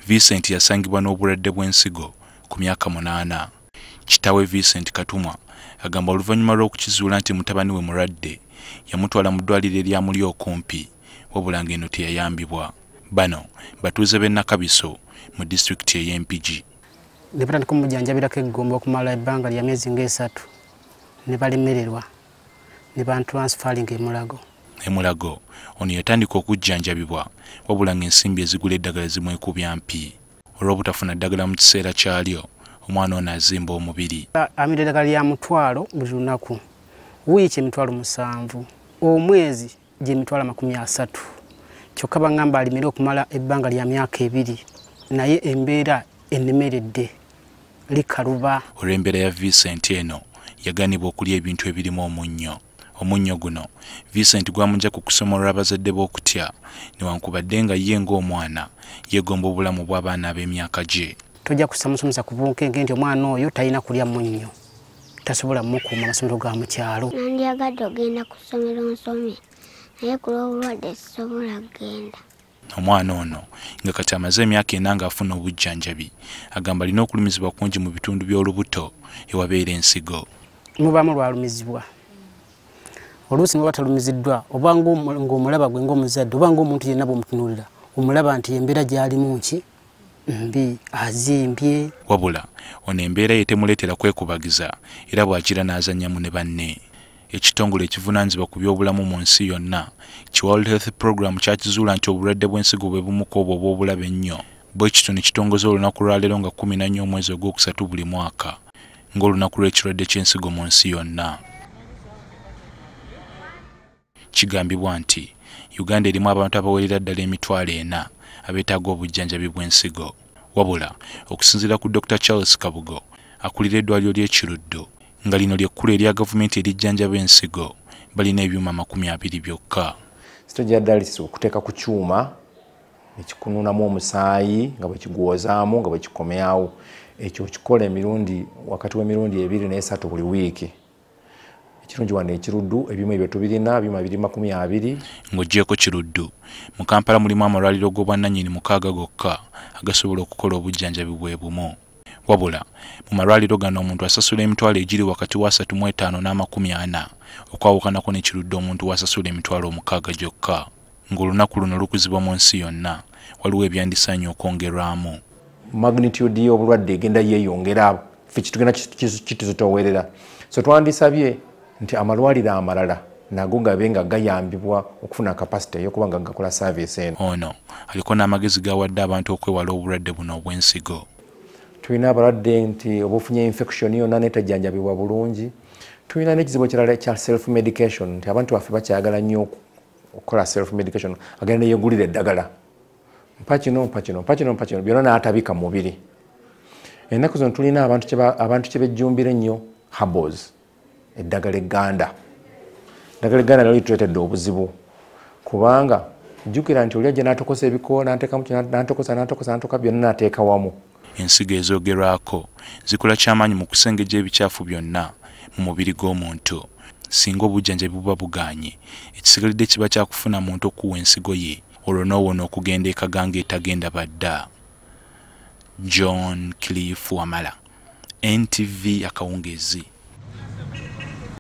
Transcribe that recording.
Vincent yasangibwa n'obulwadde bw'ensigo ku myaka 8. Kitaawe Vincent Katumwa agamba oluvannyuma lw'okukizuula nti mutabani we mulwadde yamutwala mu ddwaliro eryamuli okumpi wabula ng'eno teyayambibwa. Bano batuuze b'e Nakabiso mu disitulikiti ey'Empigi. Ne batandika kumujjanjabirako eggomba okumala ebbanga lya myezi nga 3 ne balemererwa ne bantransfaringa e Mulago. Ono yatandika okujjanjabibwa wabula ng'ensimbi ezigula eddagala zimwekubya mpi. Olw'obutafuna ddagala mu kiseera kyalyo, omwana ono azimba omubiri. Amira eddagala lya mutwalo buli lunaku, wiiki emitwalo 7, omwezi gy'emitwalo 30. Kyokka bangamba alimira okumala ebbanga lya myaka 2, naye embeera ennemeredde likaluba. Olw'embeera ya Vincent eno yaganibwa okulya ebintu ebirimu omunnyo. Omunnyo guno Vincent gwamujja ku kusoma olw'abazadde b'okutya newankubadde nga ye ng'omwana yeegomba obulamu bw'abaana ab'emyaka gye. Tojja kusamusomesa ku bunkenge nti omwana oyo talina kulya munnyo, tasobola mukuuma amasomero ga mu kyalo. Nandyagadde ogenda ku ssomero nsome naye ku lw'obulwadde sisobola kugenda. Omwana ono nga kati amaze emyaka 4 ng'afuna obujjanjabi agamba alina okulumizibwa kungi mu bitundu by'olubuto ewabeera ensigo. Mubaamu lwalumizibwa. Oluusi nga batalumiziddwa oba ng'omulaba gwe ng'omuzadde oba ng'omuntu yenna bw'omutunuulira omulaba nti embeera gy'alimu nki mbi, azimbye. Wabula ono embeera ye temuleetera kwekubagiza era bw'akira n'azannyamu ne banne. Ekitongole ekivunaanyizibwa ku by'obulamu mu nsi yonna World Health Program kyakizuula nti obulwadde bw'ensigo bwe bumu ku obwo obw'obulabe ennyo. Bwe kityo ne kitongoza olunaku lwa leero nga 14 omwezi ogwokusatu buli mwaka ng'olunaku lw'ekirwadde ky'ensigo mu nsi yonna. Kigambibwa nti Uganda erimu abantu abawerera ddala emitwalo 4 abeetaaga obujjanjabi bw'ensigo. Wabula okusinziira ku Dr. Charles Kabugo akulira eddwaliro ly'Ekiruddu nga lino ly'ekkulu erya gavumenti erijjanjaba ensigo balina ebyuma 20 byokka. Sitojja dialysis okuteeka ku kyuma ekikunuunamu omusaayi nga bwe kigwozaamu nga bwe kikomyawo. Ekyo kikola emirundi wakati w'emirundi 2 ne 3 buli wiiki. Ekirungi wano Ekiruddu ebyuma ebyo tubirina byuma 20. Ng'oggyeko Kiruddu mu Kampala mulimu amalwaliro g'obwannannyini 6 gokka agasobola okukola obujjanjabi bwe bumu. Wabula mu malwaliro gano omuntu asasula emitwalo egiri wakati wa 35 n'40 okwawukanako ne Kiruddu omuntu wasasula emitwalo 6 gyokka. Ng'olunaku luno lukuzibwa mu nsi yonna waliwo ebyandisaanye okwongerwamu. Magnitude y'obulwadde egenda yeeyongera ffe kitugenda kituzitowerera. So twandisabye nti amalwaliro amalala nago gabe nga gayambibwa okufuna capacity y'okuba nga gakola service eno. Ono aliko n'amagezi gawadde abantu okwewala obulwadde buno obw'ensigo. Tulina abalwadde nti obufunye infection yonna netajjanjabibwa bulungi. Tulina n'ekizibu ekirala kya self medication nti abantu baffe bakyagala nnyo okukola self medication agenda yeegulira eddagala. Mpa kino byonna n'atabika mu mubiri. Ennaku zino tulina abantu kye bejjumbira ennyo herbals. Eddagala egganda. Eddagala egganda nalyo lituleetedde obuzibu kubanga jjukira nti oli ajja n'atokosa ebikoola n'anteekamu n'antokosa byonna n'ateeka wamu. Ensigo ezoogerwako zikola kyamaanyi mu kusengejja ebicaafu byonna mu mubiri gw'omuntu. Singa obujjanjabi buba bugaanye ekisigalidde kiba kyakufuna muntu okuwa ensigo ye olwo n'owona okugenda ekaganga etagenda badda. John Cliff Wamala, NTV Akawungezi.